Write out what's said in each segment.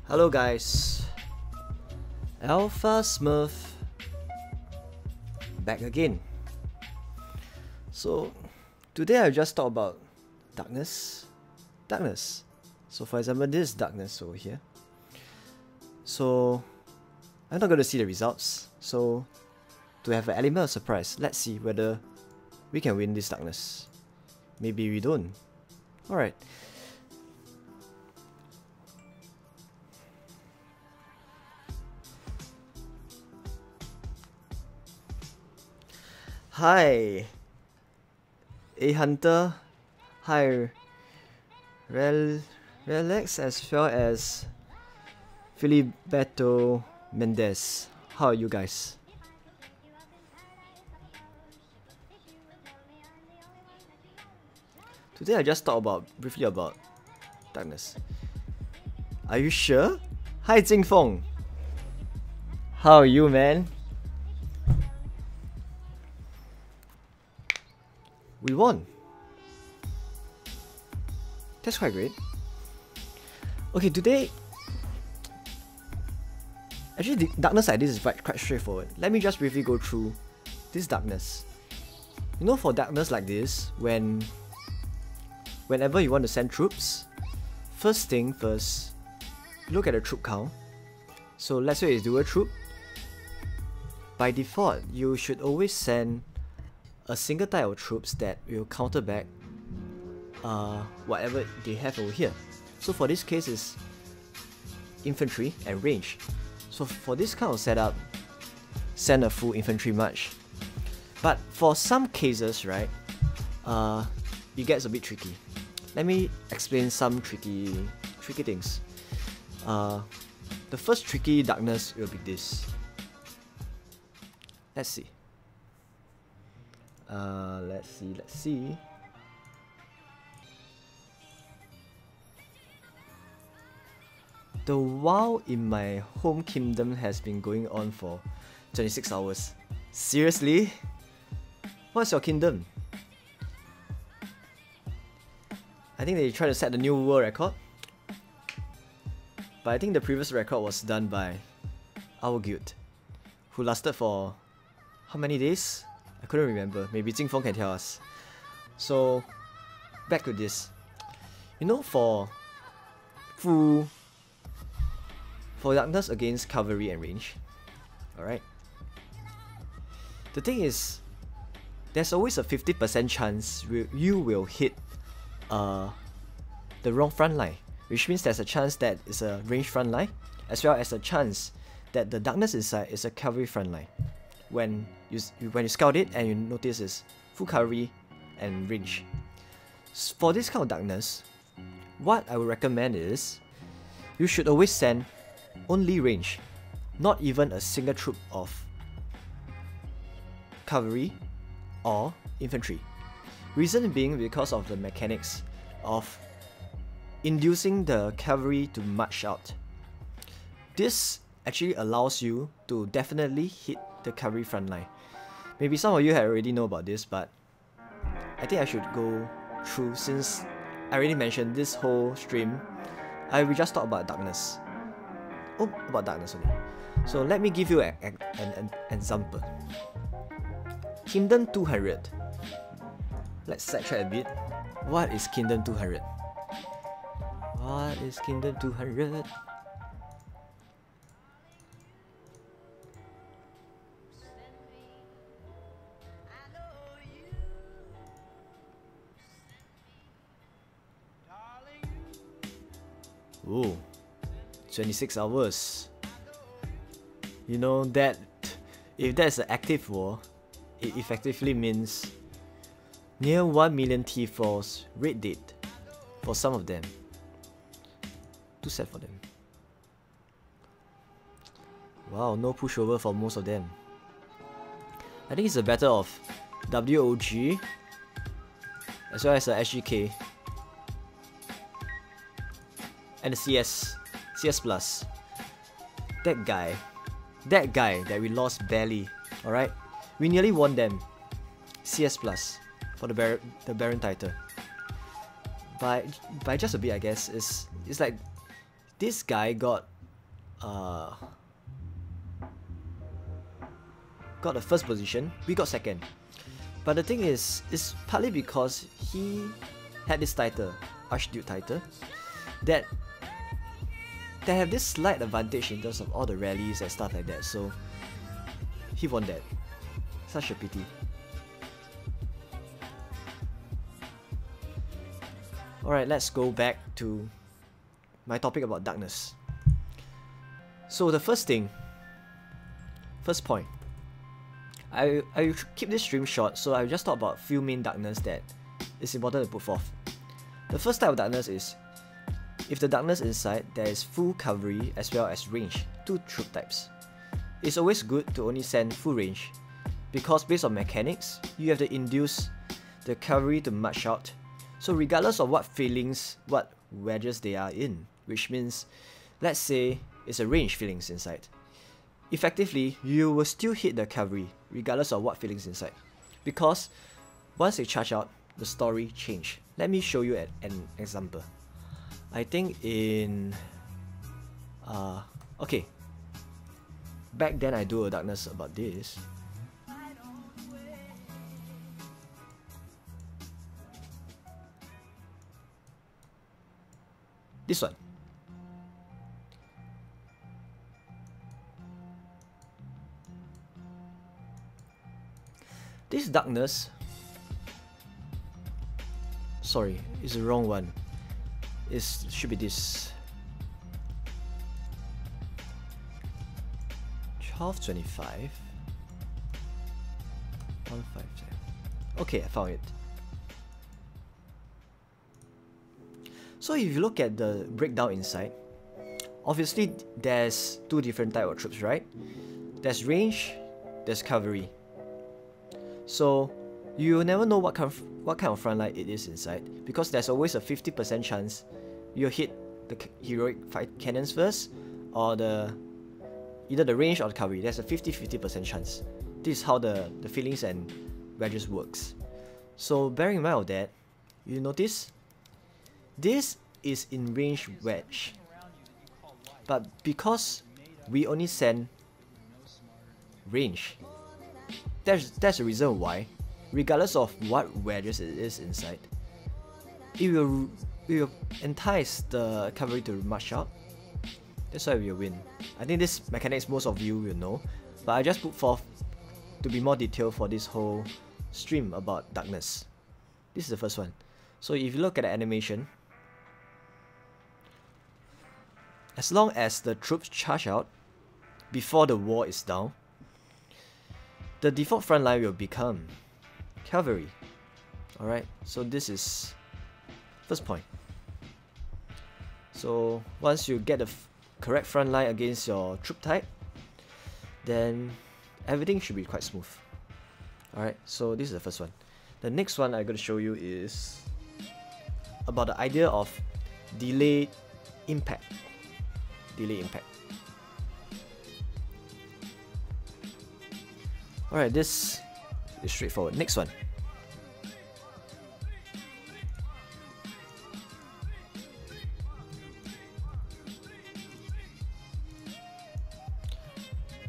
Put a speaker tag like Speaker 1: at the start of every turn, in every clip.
Speaker 1: Hello guys, Alpha Smurf back again. So today I just talk about darkness. So for example, this darkness over here. So I'm not going to see the results. So to have an element of surprise, let's see whether we can win this darkness. Maybe we don't. Alright. Hi, A Hunter. Hi, Relax, as well as Filiberto Mendez. How are you guys? Today I just talk briefly about darkness. Are you sure? Hi Jingfeng. How are you, man? We won. That's quite great. Okay, today, actually the darkness like this is quite straightforward. Let me just briefly go through this darkness. You know, for darkness like this, whenever you want to send troops, first thing first, look at the troop count. So let's say it's dual troop. By default, you should always send a single type of troops that will counter back whatever they have over here. So for this case is infantry and range. So for this kind of setup, send a full infantry march. But for some cases, right, it gets a bit tricky. Let me explain some tricky things. The first tricky darkness will be this. Let's see. Let's see. The WoW in my home kingdom has been going on for 26 hours. Seriously? What's your kingdom? I think they try to set the new world record. But I think the previous record was done by our guild, who lasted for how many days? I couldn't remember. Maybe Jingfeng can tell us. So back to this. You know, for darkness against cavalry and range, alright, the thing is, there's always a 50% chance you will hit the wrong front line, which means there's a chance that it's a range front line, as well as a chance that the darkness inside is a cavalry front line. When you scout it and you notice it's full cavalry and range. For this kind of darkness, what I would recommend is you should always send only range, not even a single troop of cavalry or infantry. Reason being because of the mechanics of inducing the cavalry to march out. This actually allows you to definitely hit the cavalry front line. Maybe some of you already know about this, but I think I should go through, since I already mentioned this whole stream. I will just talk about darkness. Oh, about darkness only. So let me give you an example. Kingdom 200. Let's sidetrack a bit. What is Kingdom 200? What is Kingdom 200? Ooh, 26 hours. You know that if that's an active war, it effectively means near 1 million T4s raid date for some of them. Too sad for them. Wow, no pushover for most of them. I think it's a better of WOG as well as a SGK and the CS Plus. That guy that we lost barely, alright? We nearly won them. CS Plus for the Baron title. By just a bit, I guess. It's like this guy got got the first position, we got second. But the thing is, it's partly because he had this title, Archduke title, that they have this slight advantage in terms of all the rallies and stuff like that, so he won that. Such a pity. Alright, let's go back to my topic about darkness. So the first point, I keep this stream short, so I'll just talk about a few main darkness that is important to put forth. The first type of darkness is, if the darkness inside, there is full cavalry as well as range, two troop types. It's always good to only send full range, because based on mechanics, you have to induce the cavalry to march out. So regardless of what feelings, what wedges they are in, which means, let's say it's a range feelings inside, effectively, you will still hit the cavalry, regardless of what feelings inside. Because once they charge out, the story change. Let me show you an example. I think in... okay. Back then I do a darkness about this. This one. This darkness, sorry, it's the wrong one. It should be this. 1225. 157. Okay, I found it. So if you look at the breakdown inside, obviously there's two different types of troops, right? There's range, there's cavalry. So you never know what kind of front line it is inside, because there's always a 50% chance you'll hit the heroic fight cannons first, or either the range or the cavalry. There's a 50% chance. This is how the feelings and wedges works. So bearing in mind of that, you notice this is in range wedge, but because we only send range, there's the reason why, regardless of what wedges it is inside, it will entice the cavalry to march out. That's why we will win. I think this mechanics most of you will know, but I just put forth to be more detailed for this whole stream about darkness. This is the first one. So if you look at the animation, as long as the troops charge out before the wall is down, the default front line will become cavalry. Alright, so this is first point. So once you get the correct front line against your troop type, then everything should be quite smooth. Alright, so this is the first one. The next one I'm going to show you is about the idea of delayed impact. Delay impact. Alright, this is straightforward. Next one.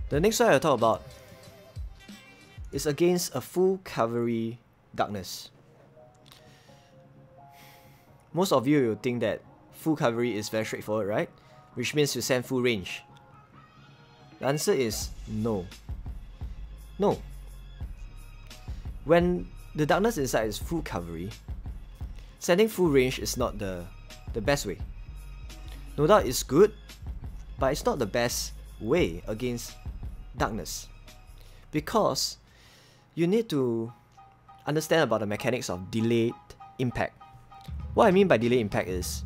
Speaker 1: The next one I'll talk about is against a full cavalry darkness. Most of you will think that full cavalry is very straightforward, right? Which means you send full range. The answer is no. No. When the darkness inside is full cavalry, sending full range is not the best way. No doubt it's good, but it's not the best way against darkness, because you need to understand about the mechanics of delayed impact. What I mean by delayed impact is,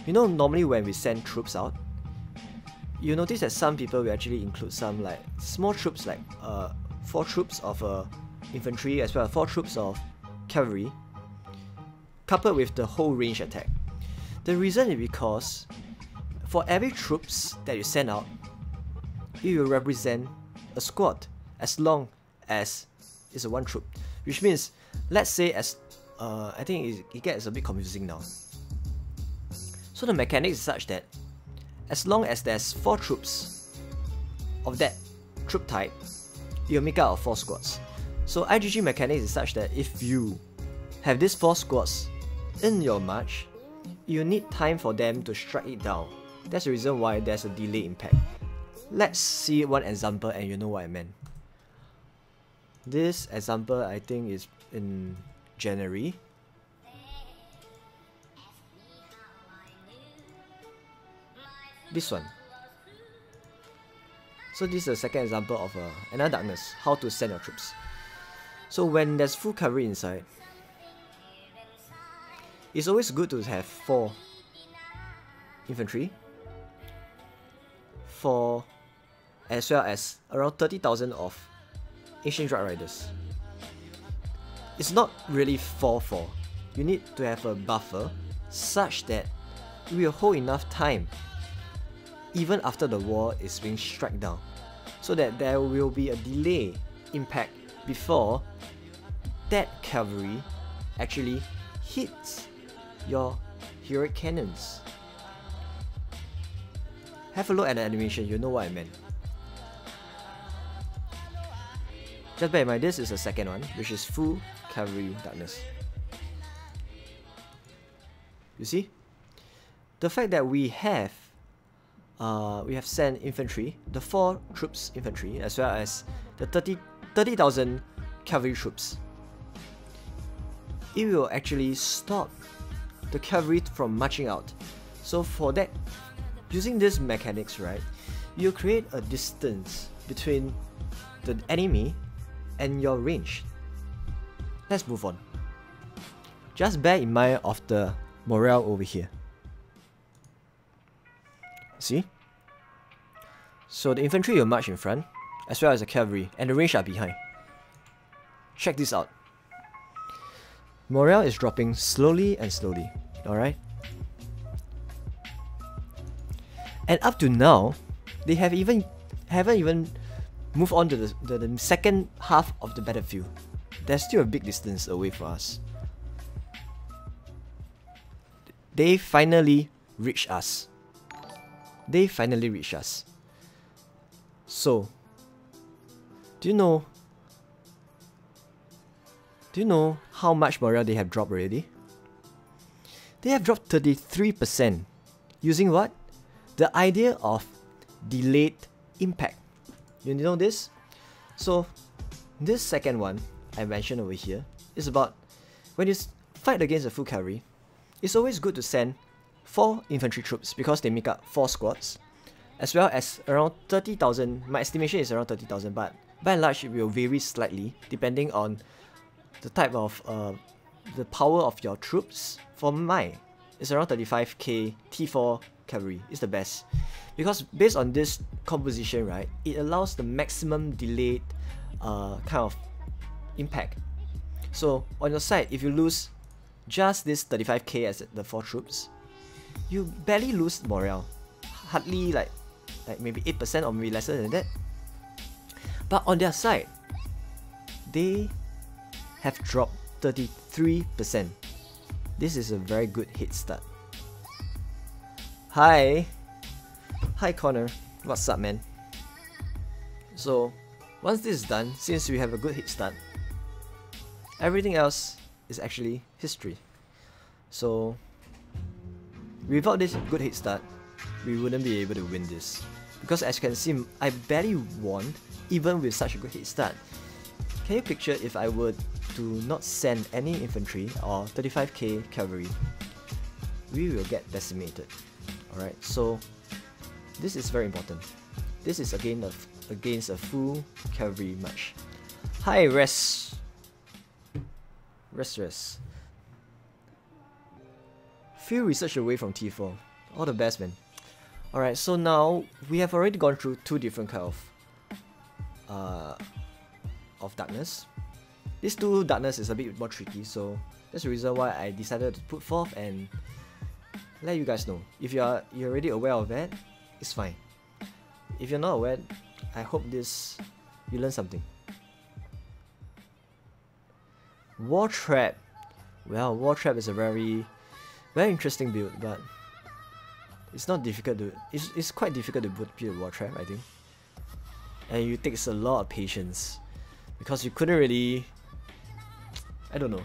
Speaker 1: you know, normally when we send troops out, you notice that some people will actually include some like small troops, like 4 troops of infantry as well as 4 troops of cavalry, coupled with the whole range attack. The reason is because for every troops that you send out, it will represent a squad as long as it's a 1 troop. Which means, let's say as I think it gets a bit confusing now. So the mechanics is such that as long as there's 4 troops of that troop type, you'll make out of 4 squads. So IGG mechanics is such that if you have these 4 squads in your march, you need time for them to strike it down. That's the reason why there's a delay impact. Let's see one example and you know what I meant. This example I think is in January. This one. So this is the second example of another darkness, how to send your troops. So when there's full cavalry inside, it's always good to have 4 infantry, 4 as well as around 30,000 of ancient drug riders. It's not really 4-4. You need to have a buffer such that it will hold enough time even after the war is being struck down, so that there will be a delay impact before that cavalry actually hits your heroic cannons. Have a look at the animation, you know what I meant. Just bear in mind, this is the second one, which is full cavalry darkness. You see? The fact that we have sent infantry, the 4 troops infantry, as well as the 30,000 cavalry troops, it will actually stop the cavalry from marching out. So for that, using these mechanics, right, you create a distance between the enemy and your range. Let's move on. Just bear in mind of the morale over here. See? So the infantry will march in front, as well as the cavalry, and the range are behind. Check this out. Morale is dropping slowly and slowly, alright? And up to now, they haven't even moved on to the second half of the battlefield. There's still a big distance away from us. They finally reached us. They finally reached us. So, do you know how much morale they have dropped already? They have dropped 33%. Using what? The idea of delayed impact. You know this? So, this second one I mentioned over here is about when you fight against a full cavalry, it's always good to send 4 infantry troops because they make up 4 squads, as well as around 30,000. My estimation is around 30,000, but by and large it will vary slightly depending on the type of the power of your troops. For mine, it's around 35k T4 cavalry is the best, because based on this composition, right, it allows the maximum delayed kind of impact. So on your side, if you lose just this 35k as the 4 troops, you barely lose morale, hardly like maybe 8% or maybe lesser than that. But on their side, they have dropped 33%. This is a very good head start. Hi Connor, what's up, man? So once this is done, since we have a good head start, everything else is actually history. So without this good head start, we wouldn't be able to win this, because as you can see, I barely won even with such a good head start. Can you picture if I were to not send any infantry or 35k cavalry? We will get decimated. Alright, so this is very important. This is again against a full cavalry march. Hi, rest. Few research away from T4. All the best, man. Alright, so now we have already gone through 2 different kind of darkness. These 2 darkness is a bit more tricky, so that's the reason why I decided to put forth and let you guys know. If you're already aware of that, it's fine. If you're not aware, I hope you learn something. War Trap. Well, War Trap is a very interesting build, but It's not difficult to. It's quite difficult to put a wall trap, I think. And it takes a lot of patience because you couldn't really. I don't know.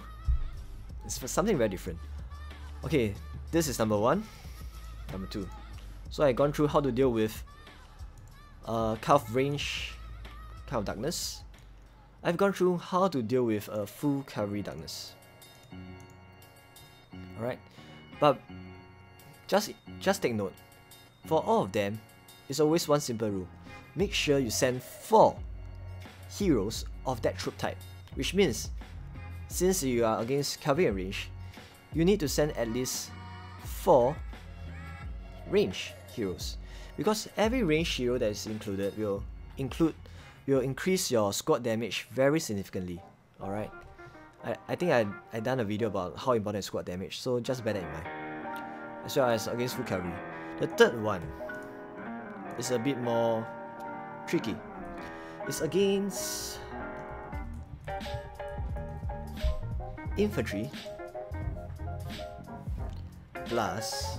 Speaker 1: It's something very different. Okay, this is number 1. Number 2. So I've gone through how to deal with kind of range, kind of darkness. I've gone through how to deal with a full cavalry darkness. Alright, but just take note. For all of them, it's always one simple rule. Make sure you send 4 heroes of that troop type, which means since you are against cavalry and range, you need to send at least 4 range heroes, because every range hero that is included will increase your squad damage very significantly. Alright, I think I done a video about how important is squad damage, so just bear that in mind, as well as against full cavalry. The third one is a bit more tricky. It's against infantry plus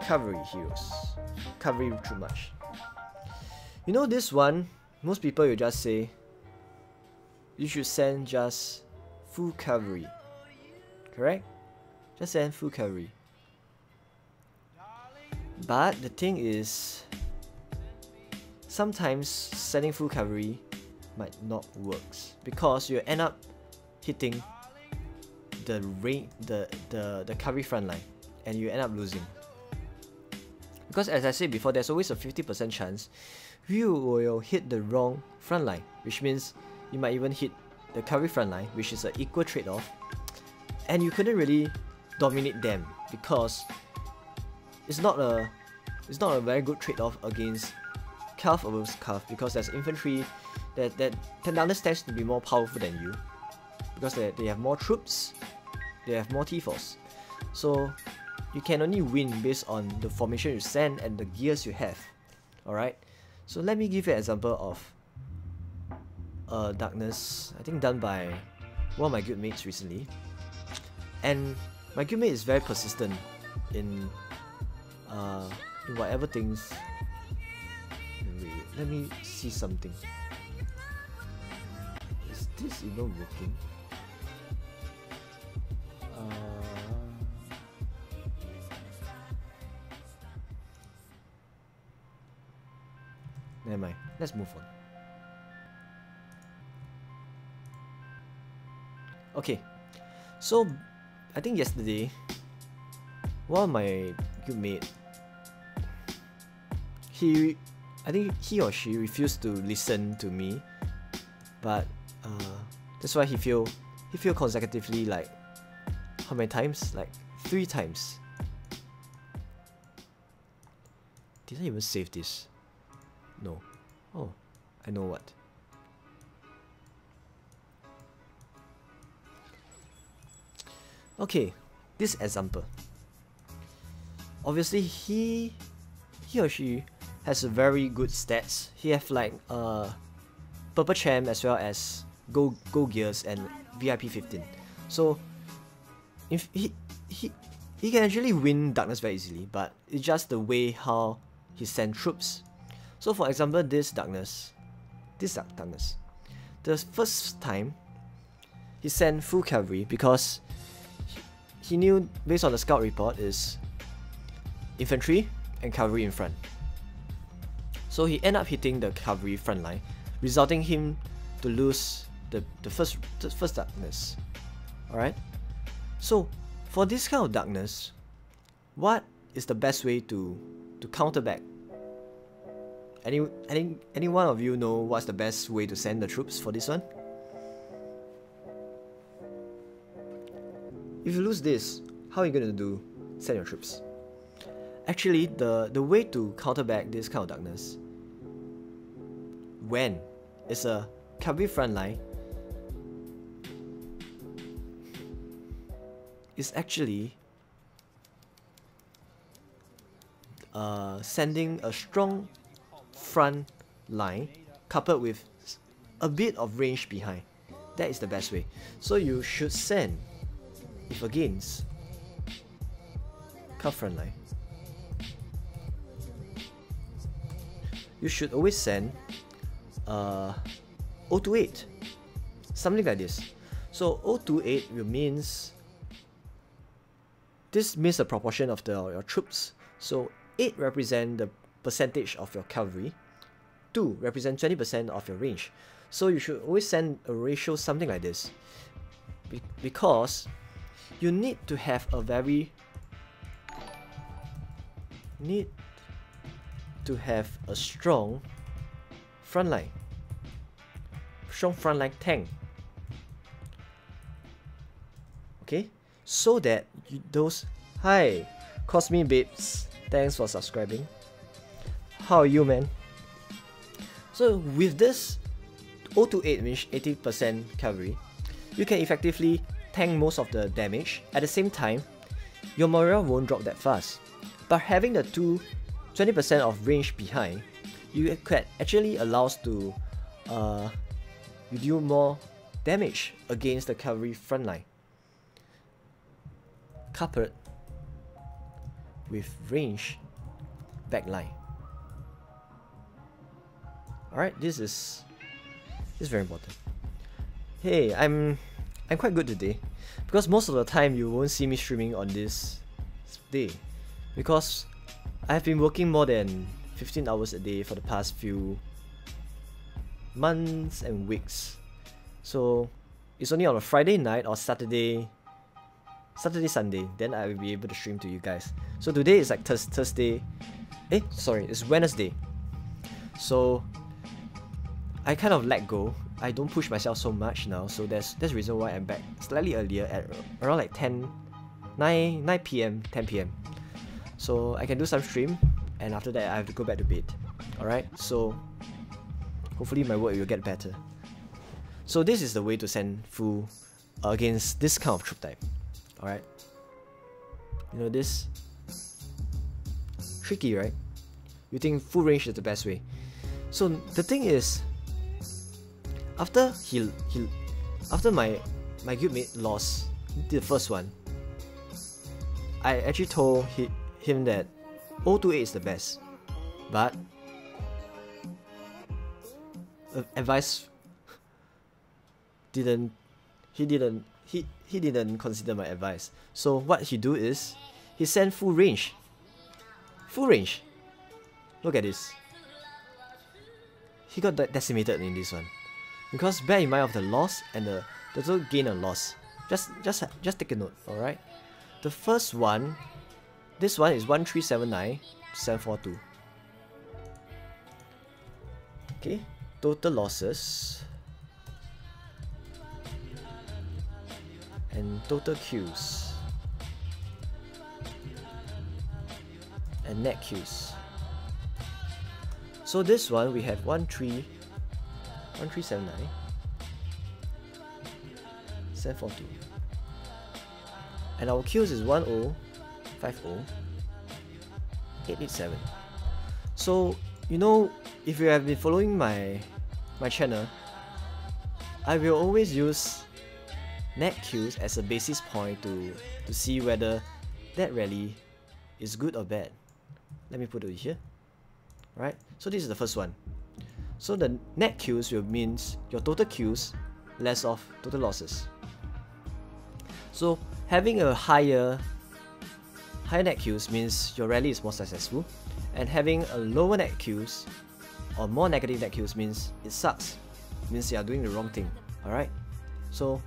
Speaker 1: cavalry heroes. Cavalry too much. You know, this one, most people will just say you should send just full cavalry. Correct? Just send full cavalry. But the thing is, sometimes sending full cavalry might not work because you end up hitting the cavalry front line and you end up losing. Because as I said before, there's always a 50% chance you will hit the wrong front line, which means you might even hit the cavalry front line, which is an equal trade-off, and you couldn't really dominate them because it's not a very good trade-off against calf versus calf, because there's infantry that tends to be more powerful than you because they have more troops, they have more T-force, so you can only win based on the formation you send and the gears you have. Alright, so let me give you an example of darkness, I think done by one of my guildmates recently, and my guildmate is very persistent in whatever things. Wait, let me see something. Is this even working? Never mind, let's move on. Okay, so I think yesterday, one of my guildmate, I think he or she refused to listen to me, but that's why he failed consecutively, like how many times? Like 3 times. Did I even save this? No. Oh, I know what. Okay, this example. Obviously, he or she has a very good stats. He have like purple champ as well as gold gears and VIP 15. So if he can actually win darkness very easily, but it's just the way how he send troops. So for example, this darkness, the first time he sent full cavalry because he knew based on the scout report is infantry and cavalry in front. So he ended up hitting the cavalry front line, resulting him to lose the first darkness. Alright? So for this kind of darkness, what is the best way to counter back? Any one of you know what's the best way to send the troops for this one? If you lose this, how are you gonna send your troops? Actually, the way to counter back this kind of darkness, when it's a cavalry front line, is actually sending a strong front line coupled with a bit of range behind. That is the best way. So you should send, if against Car front line. You should always send 028, something like this. So 028 will means, this means the proportion of your troops. So 8 represent the percentage of your cavalry, 2 represent 20% of your range. So you should always send a ratio something like this, because you need to have a strong frontline, tank. Okay, so that hi, Cosme Babes, thanks for subscribing. How are you, man? So with this 028 means 80% cavalry, you can effectively tank most of the damage. At the same time, your morale won't drop that fast. But having the 20% of range behind, you can actually allow to you do more damage against the cavalry frontline, coupled with range backline. Alright, this is very important. Hey, I'm quite good today, because most of the time you won't see me streaming on this day, because I've been working more than 15 hours a day for the past few months and weeks. So it's only on a Friday night or Saturday, Sunday, then I will be able to stream to you guys. So today is like Thursday. It's Wednesday. So I kind of let go. I don't push myself so much now. So that's the reason why I'm back slightly earlier at around like 9 p.m, 10 p.m. So I can do some stream, and after that I have to go back to bed. Alright, so hopefully my work will get better. So this is the way to send full against this kind of troop type. Alright, you know, this tricky, right? You think full range is the best way. So the thing is, after my guildmate lost the first one, I actually told him that 028 is the best, but advice he didn't consider my advice. So what he do is he sent full range. Look at this. He got decimated in this one, because bear in mind of the loss and the total gain and loss. Just take a note. All right. The first one, this one is 1379 742. Okay, total losses and total kills and net kills. So this one we have 1379 742. And our kills is 1050 887. So you know, if you have been following my channel, I will always use net kills as a basis point to see whether that rally is good or bad. Let me put it here. Right? So this is the first one. So the net kills will means your total kills less of total losses. So having a higher net kills means your rally is more successful, and having a lower net kills or more negative net kills means it sucks. It means you are doing the wrong thing. Alright? So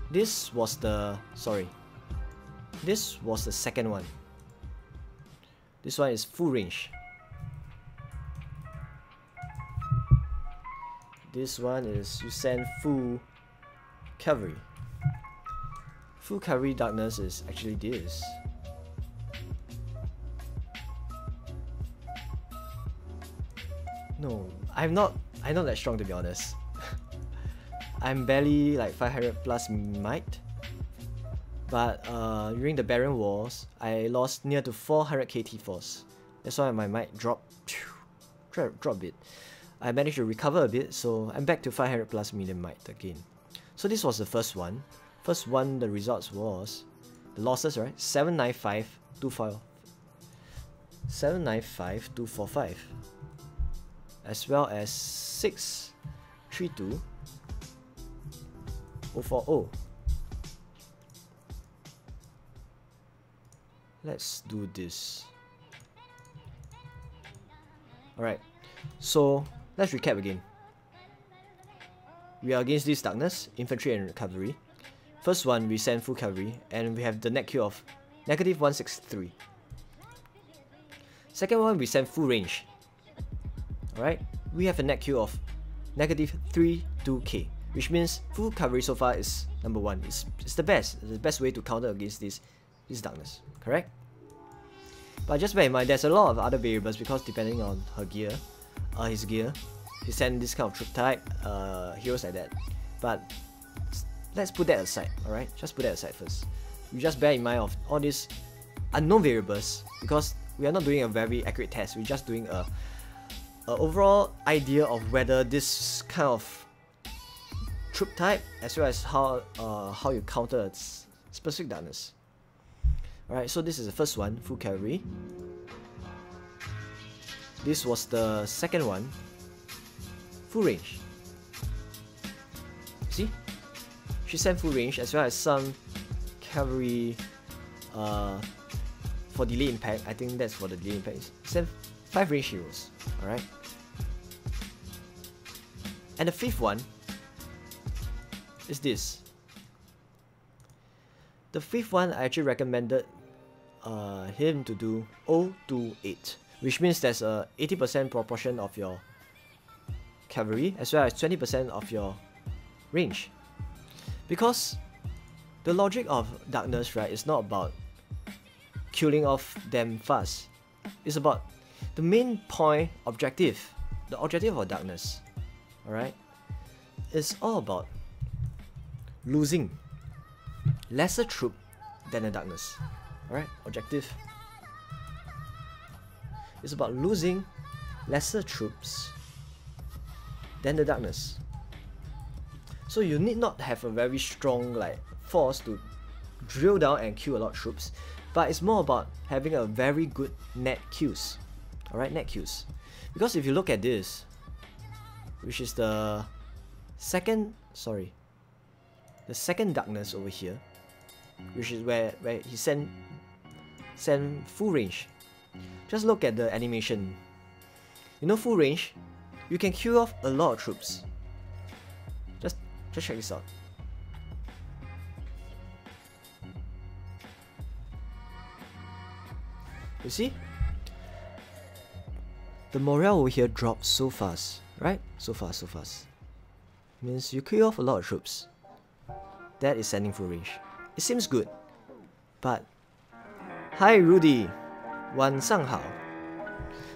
Speaker 1: this was the second one. This one is full range. This one is you send full cavalry. Full cavalry darkness is actually this. No, I'm not that strong, to be honest. I'm barely like 500 plus might. But during the Baron Wars, I lost near to 400 KT force. That's why my might dropped a bit. I managed to recover a bit, so I'm back to 500 plus million might again. So this was the first one. The results was the losses, right? 795, 245. 795, 245. As well as 632, 040. Let's do this. Alright, so let's recap again. We are against this darkness, infantry and cavalry. First one, we send full cavalry, and we have the net Q of -163. Second one, we send full range. Alright, we have a net Q of -32k, which means full cavalry so far is number one. It's the best way to counter against this darkness, correct? But just bear in mind, there's a lot of other variables because depending on his gear, he send this kind of troop type, heroes like that. But let's put that aside, alright? Just put that aside first. You just bear in mind of all these unknown variables because we are not doing a very accurate test. We're just doing a overall idea of whether this kind of troop type as well as how you counter its specific darkness. Alright, so this is the first one, full cavalry. This was the second one, full range. See? She sent full range as well as some cavalry for delay impact. I think that's for the delay impact. Sent 5 range heroes. Alright. And the fifth one is this. The fifth one, I actually recommended him to do 028, which means there's a 80% proportion of your cavalry as well as 20% of your range. Because the logic of darkness, right, is not about killing off them fast. It's about the main point objective, the objective of darkness, alright, is all about losing lesser troop than the darkness. Alright, objective is about losing lesser troops than the darkness. So you need not have a very strong force to drill down and kill a lot of troops, but it's more about having a very good net Qs. Alright, net Qs. Because if you look at this, which is the second darkness over here, which is where he sent full range. Just look at the animation. You know, full range, you can kill off a lot of troops. Just check this out. You see? The morale over here drops so fast, right? So fast. Means you kill off a lot of troops. That is sending full range. It seems good, but Hi Rudy， 晚上好，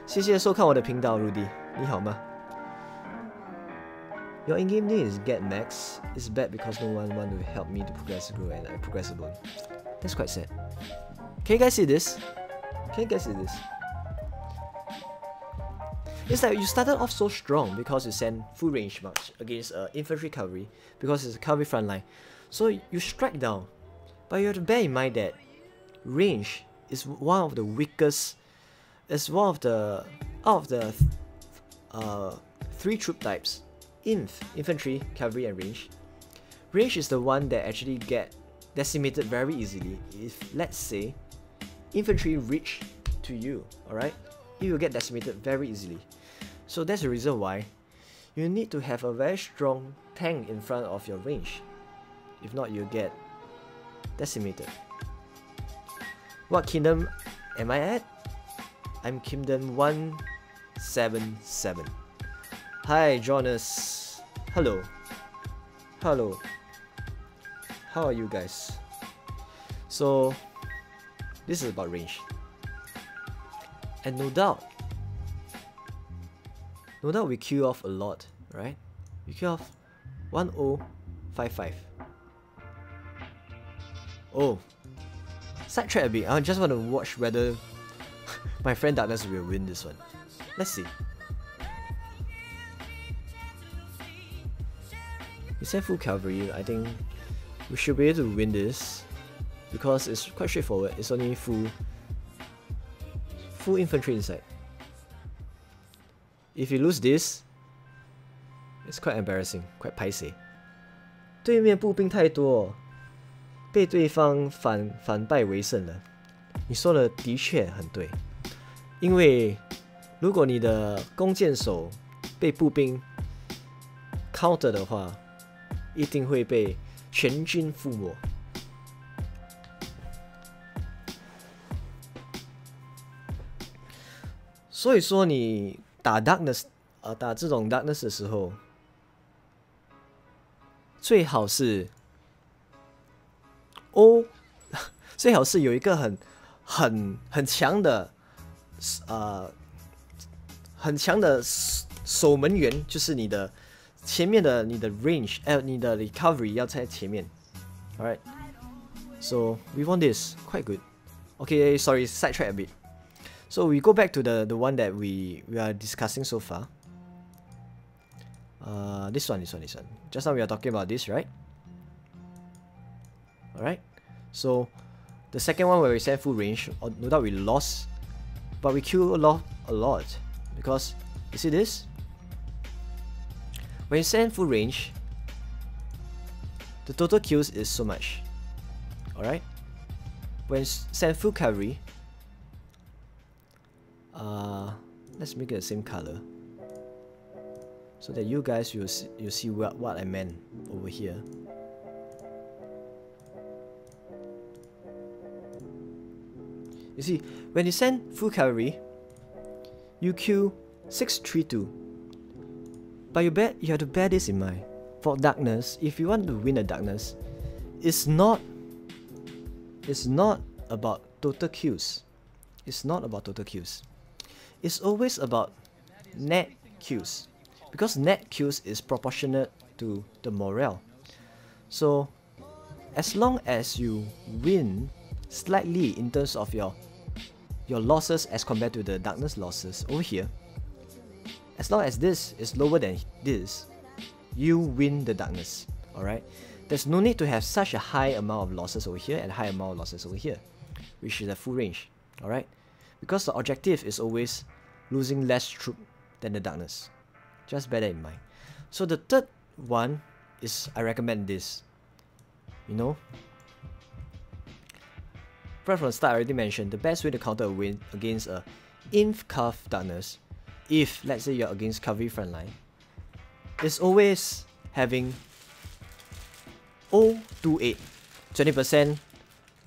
Speaker 1: 谢谢收看我的频道 Rudy， 你好吗？ Your in-game name is Get Max. It's bad because no one want to help me to progress grow and I progress alone. That's quite sad. Can you guys see this? It's like you started off so strong because you sent full range march against infantry cavalry because it's a cavalry front line. So you strike down, but you have to bear in mind that range is one of the weakest. It's one of the out of the 3 troop types: infantry, cavalry, and range. Range is the one that actually get decimated very easily. If let's say infantry reach to you, alright, you will get decimated very easily. So that's the reason why you need to have a very strong tank in front of your range. If not, you get decimated. What kingdom am I at? I'm kingdom 177. Hi Jonas. Hello. How are you guys? So this is about range. And no doubt we kill off a lot, right? We kill off 1055. Oh, sidetrack a bit. I just want to watch whether my friend Darkness will win this one. Let's see. We sent full cavalry. I think we should be able to win this. because it's quite straightforward. It's only full infantry inside. If you lose this, it's quite embarrassing, quite paiseh. 对面步兵太多，被对方反败为胜了。你说的的确很对，因为如果你的弓箭手被步兵 counter 的话，一定会被全军覆没。所以说你打 darkness 打这种 darkness 的时候，最好是最好是有一个很强的很强的守门员，就是你的前面的你的 range， 你的 cavalry 要在前面。Alright, so we want this quite good. Okay, sorry, sidetrack a bit. So we go back to the one that we are discussing so far. This one. Just now we are talking about this, right? Alright. So the second one where we send full range, no doubt we lost, but we kill a lot because you see this? When you send full range, the total kills is so much. Alright? When you send full cavalry, let's make it the same color so that you guys will see what I meant over here. You see, when you send full cavalry, you kill 632. But you have to bear this in mind. For darkness, if you want to win the darkness, it's not about total kills. It's not about total kills. It's always about net kills, because net kills is proportionate to the morale. So as long as you win slightly in terms of your losses as compared to the darkness losses over here, as long as this is lower than this, you win the darkness. Alright? There's no need to have such a high amount of losses over here and high amount of losses over here, which is a full range. Alright? Because the objective is always losing less troop than the darkness. Just bear that in mind. So the third one is, I recommend this. You know, right from the start I already mentioned, the best way to counter a win against a inf-cav darkness, if let's say you're against cavalry frontline, is always having 028, 20%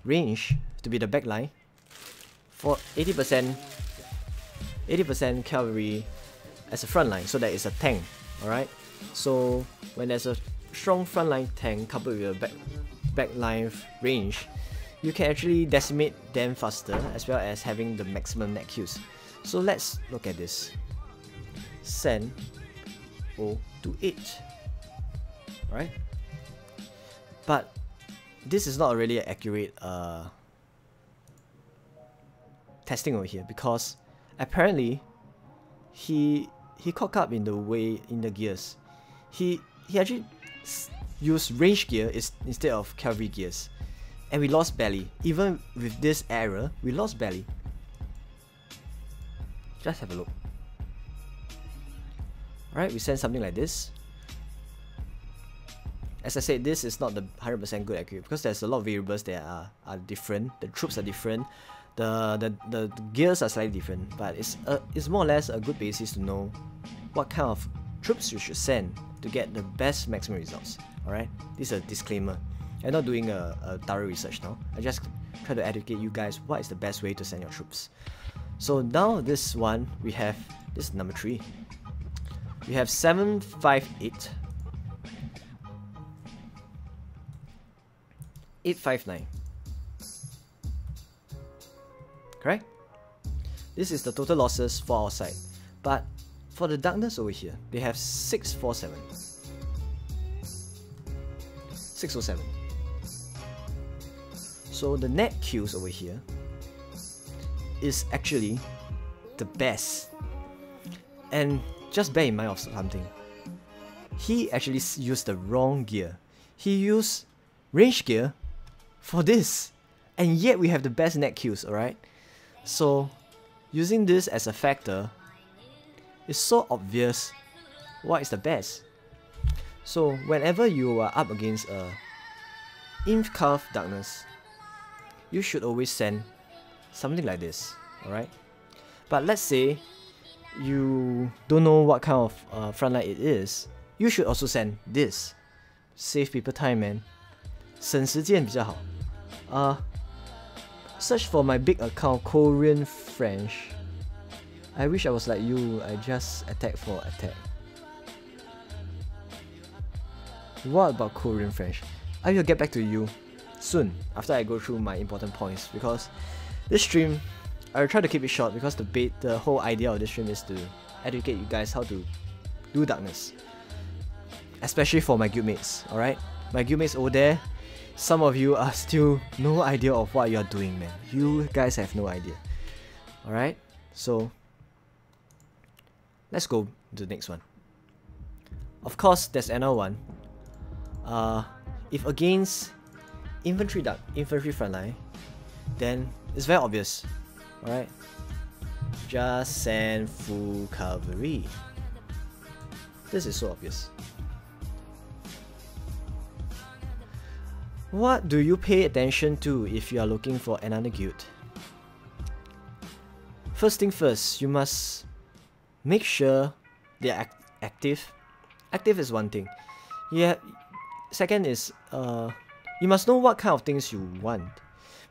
Speaker 1: range to be the backline, for 80% cavalry as a frontline, so that it's a tank. Alright, so when there's a strong frontline tank coupled with a backline range, you can actually decimate them faster, as well as having the maximum net kills. So let's look at this. Send 028. Right? But this is not really an accurate testing over here, because apparently he cocked up in the gears. He actually used range gear instead of cavalry gears, and we lost badly. Even with this error, we lost badly. Just have a look. Alright, we send something like this. As I said, this is not the 100% good accurate, because there's a lot of variables that are different. The troops are different. The gears are slightly different, but it's more or less a good basis to know what kind of troops you should send to get the best maximum results. Alright, this is a disclaimer. I'm not doing a thorough research now. I just try to educate you guys what is the best way to send your troops. So now this one, we have this number 3. We have 758, 859. Correct? This is the total losses for our side. But for the darkness over here, they have 647. 607. So the net kills over here is actually the best. And just bear in mind of something. He actually used the wrong gear. He used range gear for this. and yet we have the best net kills, alright? So using this as a factor is so obvious what is the best. So whenever you are up against a Inf Darkness, you should always send something like this, alright? But let's say you don't know what kind of frontline it is, you should also send this. Save people time, man. 省时间比较好。Search for my big account, Korean French. I wish I was like you, I just attack for attack. What about Korean French? I will get back to you soon after I go through my important points, because this stream, I'll try to keep it short because the whole idea of this stream is to educate you guys how to do darkness. Especially for my guildmates, alright? My guildmates over there, some of you are still no idea of what you are doing, man. You guys have no idea. Alright? So, let's go to the next one. Of course, there's another one. If against infantry frontline, then it's very obvious. Alright? Just send full cavalry. This is so obvious. What do you pay attention to if you are looking for another guild? First thing first, you must make sure they are active. Active is one thing. Yeah. Second is you must know what kind of things you want,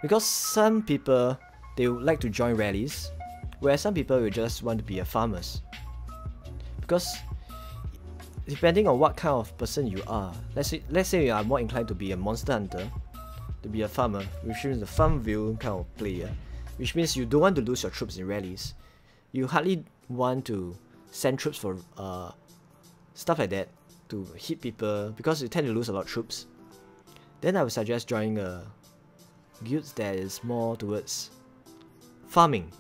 Speaker 1: because some people, they would like to join rallies, whereas some people will just want to be a farmers. Because depending on what kind of person you are, let's say you are more inclined to be a monster hunter, to be a farmer, which means the farm view kind of player, which means you don't want to lose your troops in rallies. You hardly want to send troops for stuff like that to hit people, because you tend to lose a lot of troops. Then I would suggest joining a guild that is more towards farming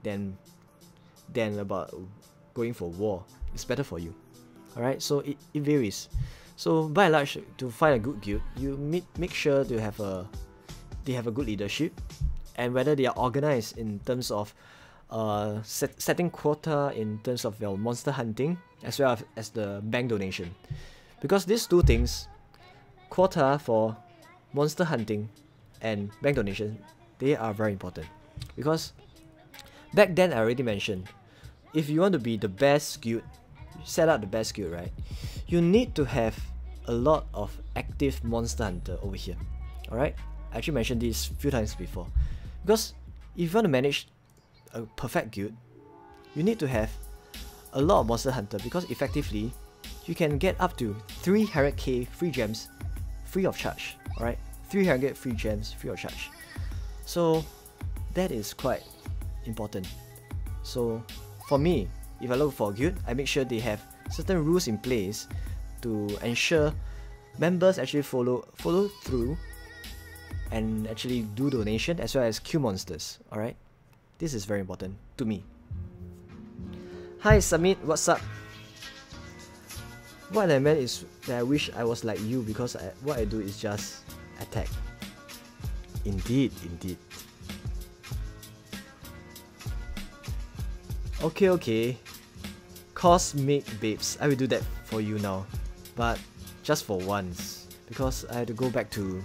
Speaker 1: than about going for war. It's better for you. Alright, so it varies. So by and large, to find a good guild, you make sure they have a good leadership, and whether they are organized in terms of setting quota in terms of your monster hunting, as well as the bank donation. Because these two things, quota for monster hunting and bank donation, they are very important. Because back then I already mentioned, if you want to be the best guild, set up the best guild, right, you need to have a lot of active monster hunter over here. Alright, I actually mentioned this a few times before. Because if you want to manage a perfect guild, you need to have a lot of monster hunter, because effectively you can get up to 300k free gems free of charge. Alright, 300 free gems free of charge. So that is quite important. So for me, if I look for a guild, I make sure they have certain rules in place to ensure members actually follow through and actually do donation as well as kill monsters. Alright, this is very important to me. Hi Samit, what's up? What I meant is that I wish I was like you, because what I do is just attack. Indeed. Okay. Cosmic babes, I will do that for you now, but just for once, because I had to go back to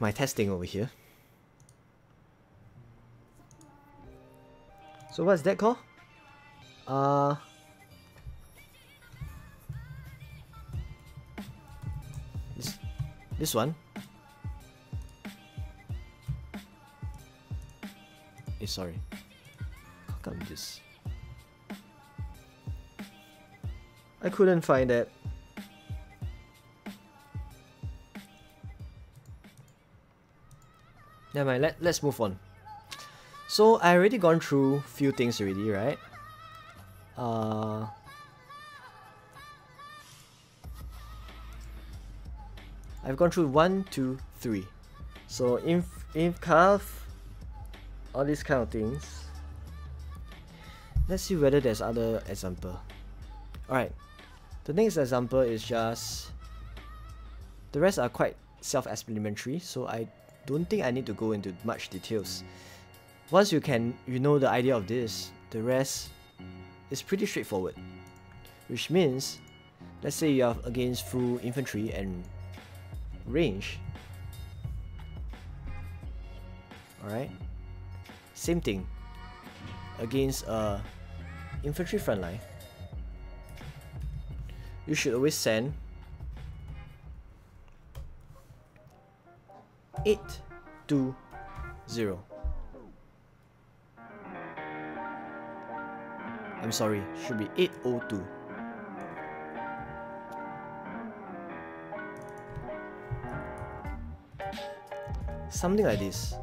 Speaker 1: my testing over here. So what's that called? This one. Sorry. How come this? I couldn't find that. Never mind, let's move on. So I already gone through few things already, right? I've gone through 1, 2, 3. So calf, all these kind of things. Let's see whether there's other example. Alright, the next example is just, the rest are quite self-explanatory, so I don't think I need to go into much details. Once you know the idea of this, the rest is pretty straightforward. Which means, let's say you are against full infantry and range. Alright? Same thing. Against a infantry front line, you should always send 820. I'm sorry, should be 802. Something like this.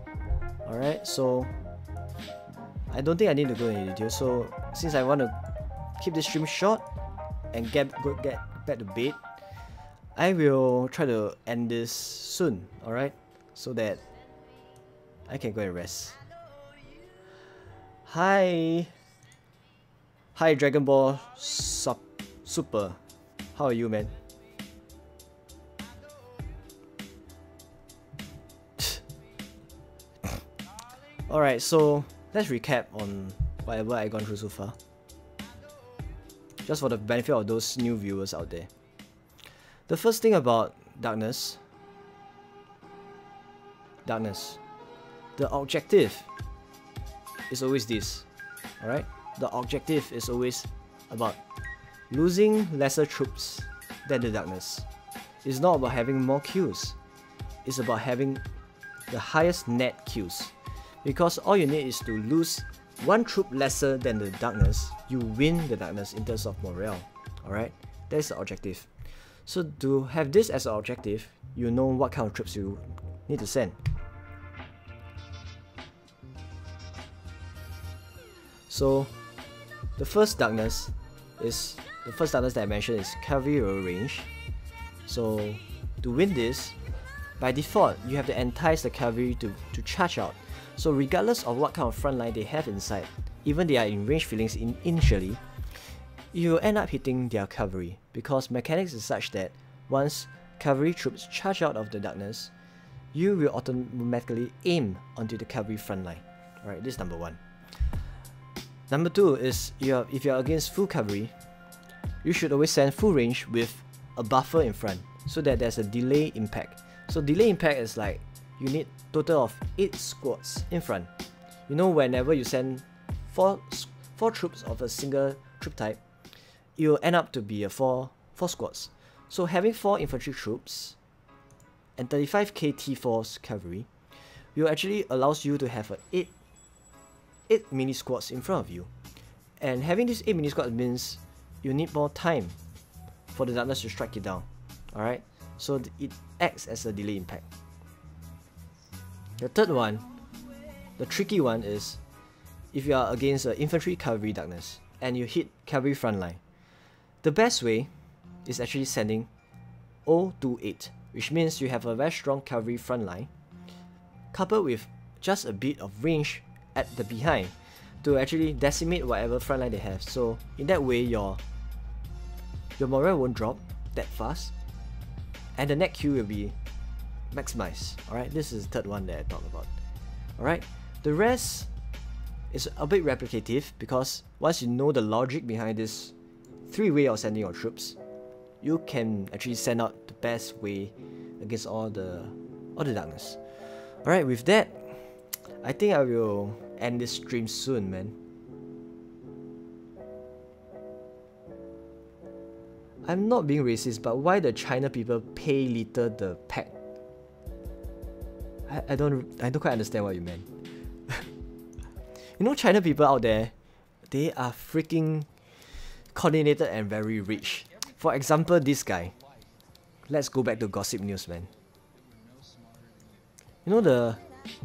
Speaker 1: Alright, so I don't think I need to go into detail. So since I want to keep this stream short and get back to bed, I will try to end this soon, alright? So that I can go and rest. Hi Dragon Ball Super. How are you, man? Alright, so let's recap on whatever I've gone through so far. Just for the benefit of those new viewers out there. The first thing about darkness. The objective is always this. Alright? The objective is always about losing lesser troops than the darkness. It's not about having more kills. It's about having the highest net kills. Because all you need is to lose one troop lesser than the darkness, you win the darkness in terms of morale. Alright? That's the objective. So to have this as an objective, you know what kind of troops you need to send. So the first darkness that I mentioned is cavalry range. So to win this, by default, you have to entice the cavalry to charge out. So regardless of what kind of front line they have inside, even they are in range feelings initially, you will end up hitting their cavalry, because mechanics is such that once cavalry troops charge out of the darkness, you will automatically aim onto the cavalry front line. Alright, this is number one. Number two is, if you are against full cavalry, you should always send full range with a buffer in front, so that there's a delay impact. So delay impact is like, you need total of 8 squads in front. You know, whenever you send 4 troops of a single troop type, it will end up to be a 4 squads. So having 4 infantry troops and 35k T4's cavalry will actually allows you to have a 8 mini squads in front of you. And having this 8 mini squads means you need more time for the darkness to strike it down. Alright? So it acts as a delay impact. The third one, the tricky one, is if you are against an infantry cavalry darkness and you hit cavalry front line. The best way is actually sending 028, which means you have a very strong cavalry front line coupled with just a bit of range at the behind to actually decimate whatever front line they have. So in that way, your morale won't drop that fast and the net Q will be maximized. Alright, this is the third one that I talked about. Alright, the rest is a bit replicative, because once you know the logic behind this 3 way of sending your troops, you can actually send out the best way against all the darkness. Alright, with that, I think I will end this stream soon, man. I'm not being racist, but why the China people pay little the pack? I don't quite understand what you meant. You know, China people out there, they are freaking coordinated and very rich. For example, this guy. Let's go back to gossip news, man. You know the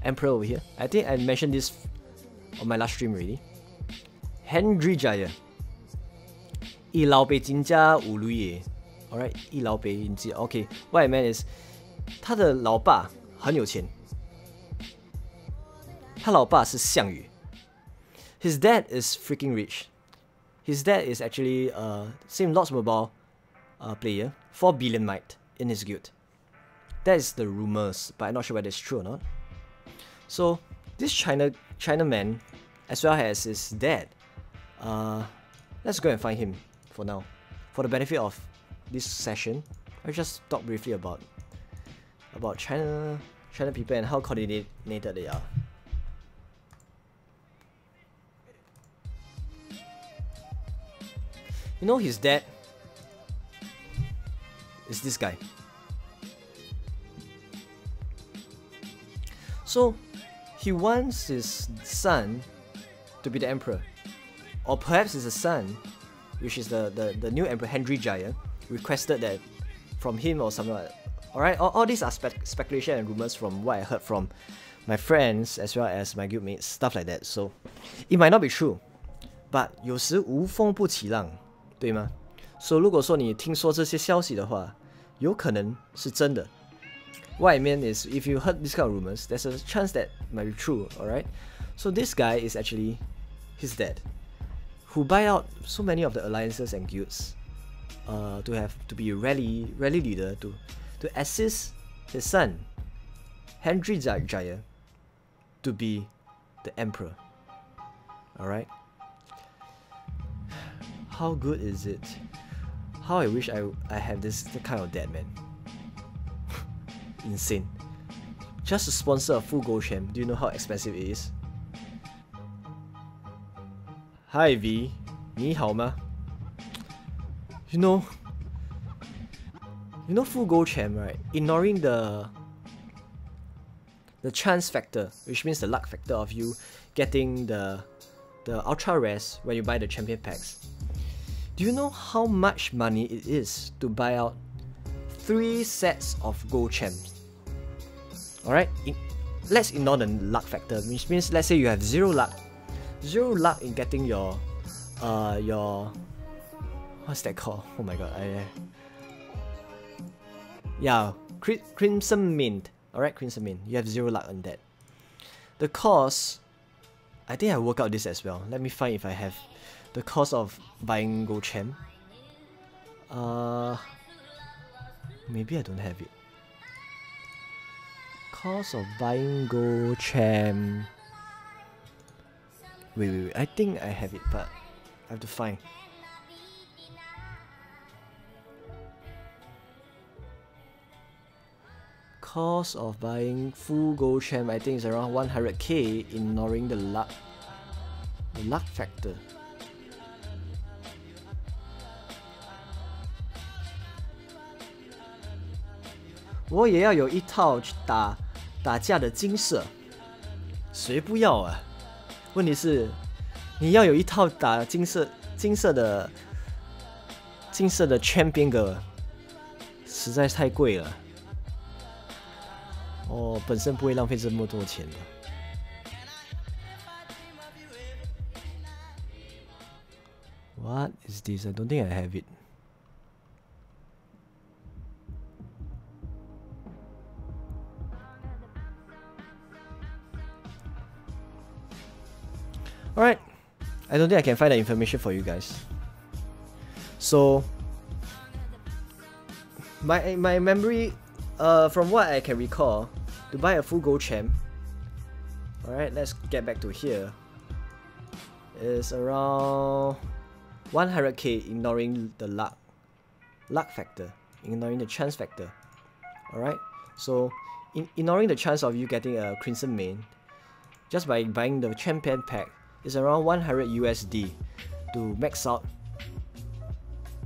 Speaker 1: emperor over here? I think I mentioned this on my last stream already. Henry Jaya. 一老北金家五路耶 Alright, 一老北金家 Okay, what I meant is 他的老爸很有钱，他老爸是项羽。His dad is freaking rich. His dad is actually same Lots Mobile player, 4 billion might in his guild. That is the rumors, but I'm not sure whether it's true or not. So this Chinaman, as well as his dad, let's go and find him for now. For the benefit of this session, I'll just talk briefly about China people and how coordinated they are. You know, his dad is this guy. So he wants his son to be the emperor, or perhaps it's a son, which is the new emperor Henry Jaya, requested that from him or something like that. Alright, all these are speculation and rumors from what I heard from my friends as well as my guildmates, stuff like that. So it might not be true, but 有时无风不起浪，对吗？ So 如果说你听说这些消息的话，有可能是真的。What I mean is, if you heard this kind of rumors, there's a chance that might be true. Alright, so this guy is actually his dad, who buy out so many of the alliances and guilds, to be a rally leader to assist his son, Henry Jaya, to be the emperor. Alright? How good is it? How I wish I have the kind of dad, man. Insane. Just to sponsor a full gold champ, do you know how expensive it is? Hi V, 你好吗? You know full gold champ, right? Ignoring the chance factor, which means the luck factor of you getting the ultra rares when you buy the champion packs. Do you know how much money it is to buy out 3 sets of gold champs? Alright, let's ignore the luck factor, which means let's say you have 0 luck in getting your what's that called? Oh my god, yeah, Crimson Mint. Alright, Crimson Mint. You have 0 luck on that. The cost, I think I work out this as well. Let me find if I have the cost of buying gold champ. Maybe I don't have it. Cost of buying gold champ. Wait. I think I have it, but I have to find. Cost of buying full gold champ, I think is around 100k, ignoring the luck factor. "我也要有一套打架的金色，谁不要啊？问题是，你要有一套打金色的 champion 个，实在太贵了。哦，本身不会浪费这么多钱的。What is this? I don't think I have it. Alright, I don't think I can find the information for you guys. So, my memory, from what I can recall, to buy a full gold champ, alright, let's get back to here, is around 100k, ignoring the luck factor, ignoring the chance factor. Alright, so ignoring the chance of you getting a Crimson main, just by buying the champion pack, is around 100 USD to max out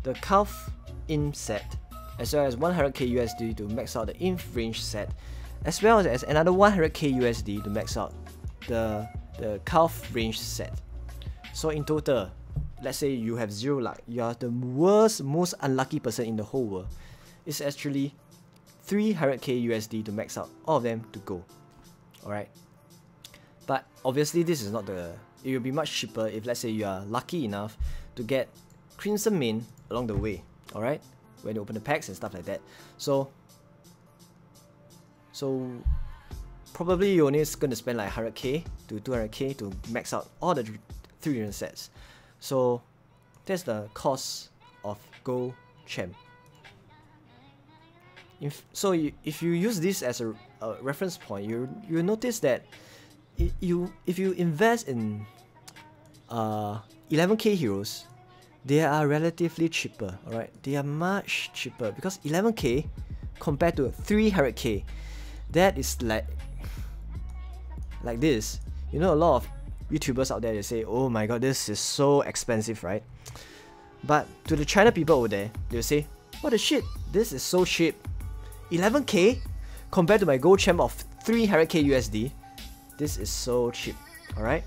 Speaker 1: the Calf Imp set, as well as 100k USD to max out the Infantry set, as well as another 100k USD to max out the Calf range set. So in total, let's say you have 0 luck, you are the most unlucky person in the whole world. It's actually 300k USD to max out all of them to go. Alright, but obviously this is not the. It will be much cheaper if, let's say, you are lucky enough to get Crimson Main along the way, alright? When you open the packs and stuff like that. So probably you're only going to spend like 100k to 200k to max out all the 3 different sets. So that's the cost of gold champ. if you use this as a reference point, you notice that if you invest in 11k heroes, they are relatively cheaper. Alright, they are much cheaper because 11k compared to 300k, that is like this. You know, a lot of YouTubers out there, they say, oh my god, this is so expensive, right? But to the China people over there, they'll say, what the shit, this is so cheap. 11k compared to my gold champ of 300k USD, this is so cheap. Alright?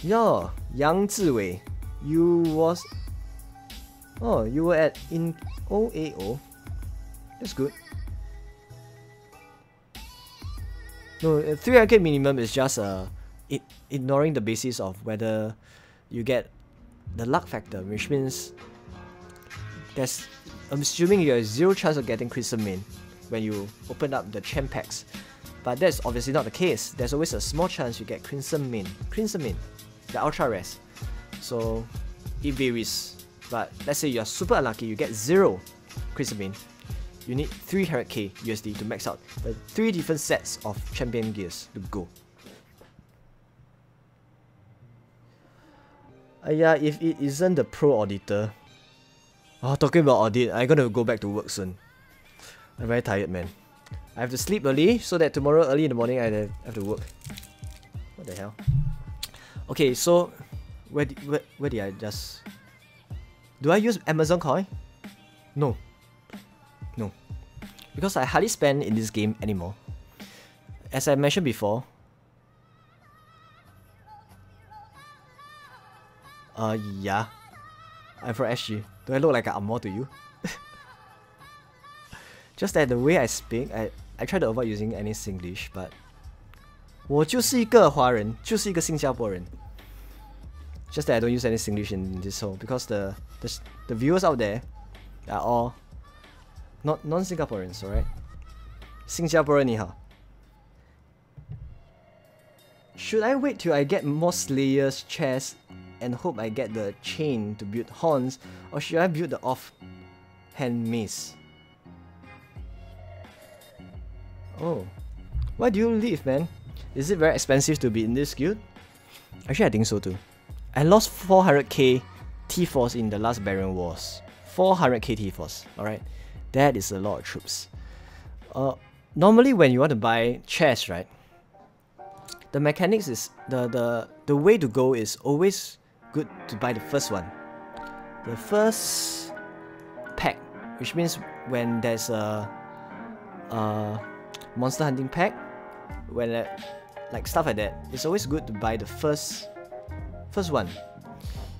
Speaker 1: Yo, Yang Ziwei, you were at in OAO. That's good. No, 300k minimum is just ignoring the basis of whether you get the luck factor, which means I'm assuming you have 0 chance of getting Crimson Main when you open up the champ packs. But that's obviously not the case. There's always a small chance you get Crimson Main, the ultra rares. So it varies. But let's say you're super unlucky, you get 0 Crimson Main. You need 300k USD to max out the 3 different sets of champion gears to go. Yeah, if it isn't the pro auditor. Oh, talking about audit, I'm gonna go back to work soon. I'm very tired, man. I have to sleep early so that tomorrow early in the morning I have to work. What the hell? Okay, so where did I just... Do I use Amazon coin? No. No. Because I hardly spend in this game anymore. As I mentioned before, yeah. I'm from SG. Do I look like an Amor to you? Just that the way I speak, I try to avoid using any Singlish, but 我就是一个华人，就是一个新加坡人。Just that I don't use any Singlish in this whole, because the viewers out there are all not non-Singaporeans, alright? 新加坡人你好。Should I wait till I get more Slayers chests and hope I get the chain to build horns, or should I build the offhand mace? Oh, why do you leave, man? Is it very expensive to be in this guild? Actually, I think so too. I lost 400k T-Force in the last Baron Wars. 400k T-Force, alright? That is a lot of troops. Normally when you want to buy chests, right? The mechanics is, the way to go is always good to buy the first one. The first pack, which means when there's a monster hunting pack, when like stuff like that, it's always good to buy the first one.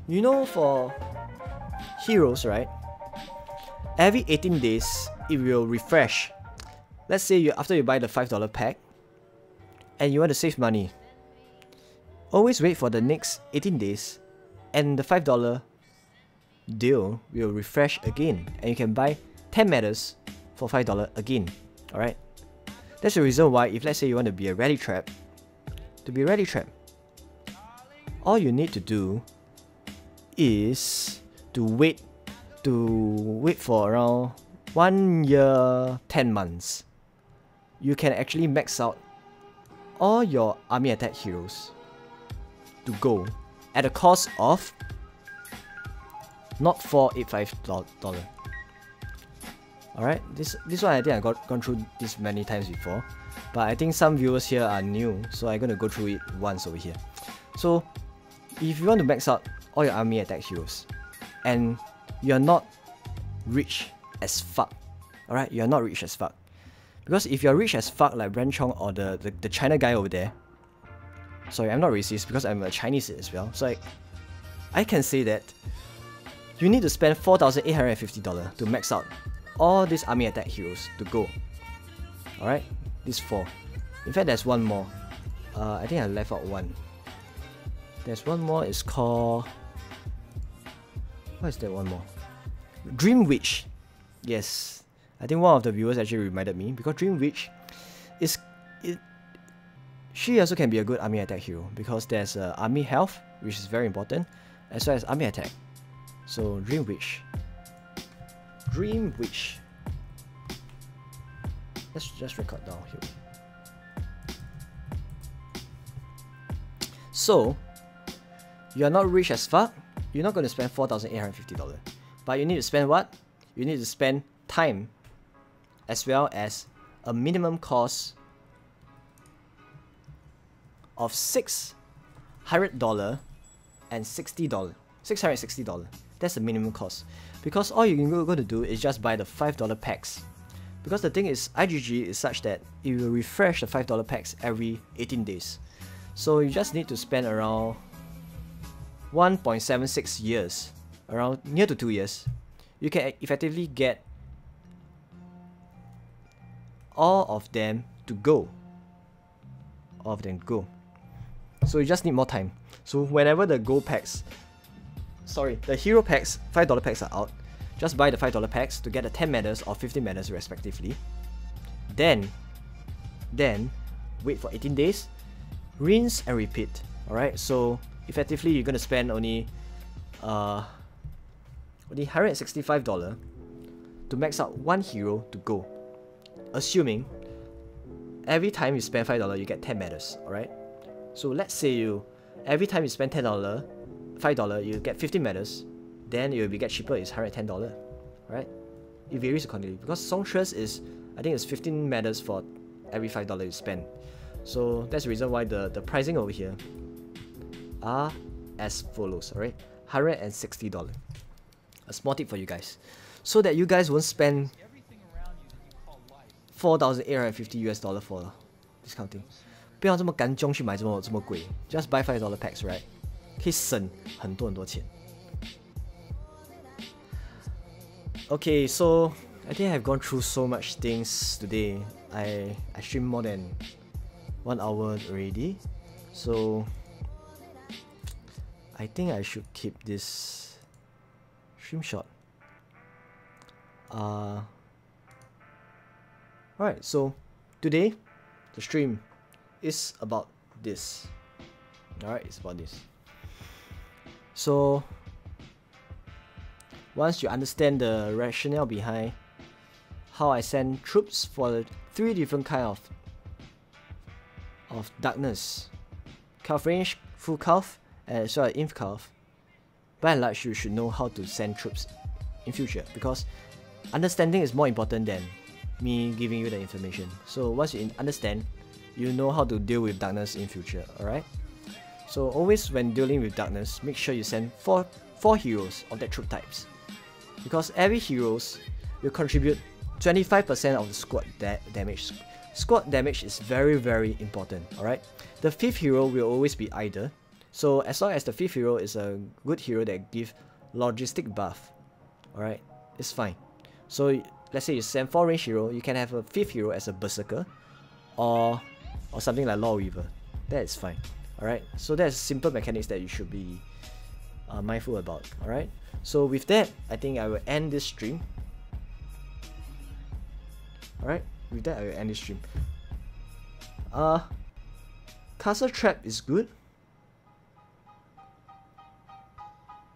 Speaker 1: You know, for heroes, right? Every 18 days it will refresh. Let's say after you buy the $5 pack and you want to save money, always wait for the next 18 days and the $5 deal will refresh again and you can buy 10 medals for $5 again. Alright? That's the reason why, if let's say you want to be a rally trap, all you need to do is to wait for around 1 year 10 months. You can actually max out all your army attack heroes to go at a cost of not $485. Alright, this one I think I've gone through this many times before, but I think some viewers here are new, so I'm gonna go through it once over here. So if you want to max out all your army attack heroes and you're not rich as fuck, alright, you're not rich as fuck, because if you're rich as fuck like Bran Chong or the China guy over there, sorry, I'm not racist because I'm a Chinese as well, so I can say that you need to spend $4,850 to max out all these army attack heroes to go. Alright, these 4. In fact, there's one more. I think I left out one. There's one more, it's called... What is that one more? Dream Witch. Yes, I think one of the viewers actually reminded me, because Dream Witch is... She also can be a good army attack hero, because there's army health, which is very important, as well as army attack. So Dream Witch. Let's just record down here. So, you are not rich as fuck. You're not going to spend $4,850. But you need to spend what? You need to spend time as well as a minimum cost of $600 and $60. $660. That's the minimum cost. Because all you're going to do is just buy the $5 packs. Because the thing is, IGG is such that it will refresh the $5 packs every 18 days. So you just need to spend around 1.76 years, around near to 2 years. You can effectively get all of them to go. All of them go. So you just need more time. So whenever the gold packs, the hero packs, $5 packs are out, just buy the $5 packs to get the 10 medals or 15 medals respectively. Then wait for 18 days, rinse and repeat. Alright, so effectively you're gonna spend only $165 to max out one hero to go. Assuming every time you spend $5 you get 10 medals, alright? So let's say every time you spend $5 you get 15 medals, then it will get cheaper, it's $110, right? It varies accordingly because Songstress is, I think it's 15 medals for every $5 you spend. So that's the reason why the pricing over here are as follows, alright? $160. A small tip for you guys, so that you guys won't spend $4,850 for discounting. 不要这么干中去买这么贵 ，just buy $5 packs, right? 可以省很多钱。Okay, so I think I've gone through so much things today. I streamed more than 1 hour already, so I think I should keep this stream short. Alright, so today the stream is about this. Alright, it's about this. So once you understand the rationale behind how I send troops for the 3 different kind of darkness, Calf range, full calf, and as well as inf calf, by and large you should know how to send troops in future, because understanding is more important than me giving you the information. So once you understand, you know how to deal with darkness in future, alright? So always when dealing with darkness, make sure you send 4 heroes of that troop types, because every heroes will contribute 25% of the squad damage. Squad damage is very important, alright? The 5th hero will always be either, so as long as the 5th hero is a good hero that gives logistic buff, alright, it's fine. So let's say you send 4 range hero, you can have a 5th hero as a berserker or something like Law Weaver. That is fine, alright? So that's simple mechanics that you should be mindful about, alright? So with that, I think I will end this stream. Alright, with that I will end this stream. Castle Trap is good.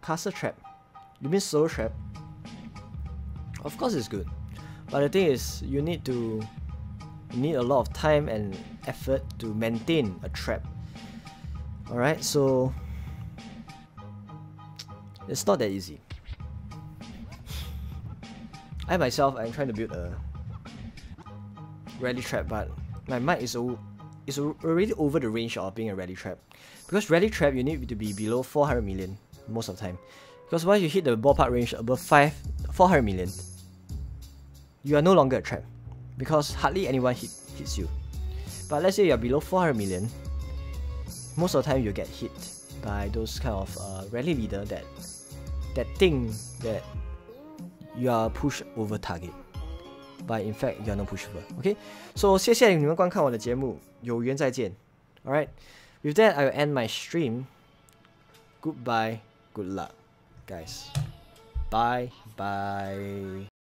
Speaker 1: Castle Trap. You mean Solo Trap? Of course it's good. But the thing is, you need a lot of time and effort to maintain a trap. Alright, so it's not that easy. I myself, I'm trying to build a rally trap, but my mic is already over the range of being a rally trap. Because rally trap, you need to be below 400 million most of the time. Because once you hit the ballpark range above 400 million, you are no longer a trap, because hardly anyone hits you. But let's say you are below 400 million, most of the time you get hit by those kind of rally leader that think that you are push over target, but in fact you are not push over. Okay, so 谢谢你们观看我的节目，有缘再见。Alright, with that I will end my stream. Goodbye, good luck, guys. Bye bye.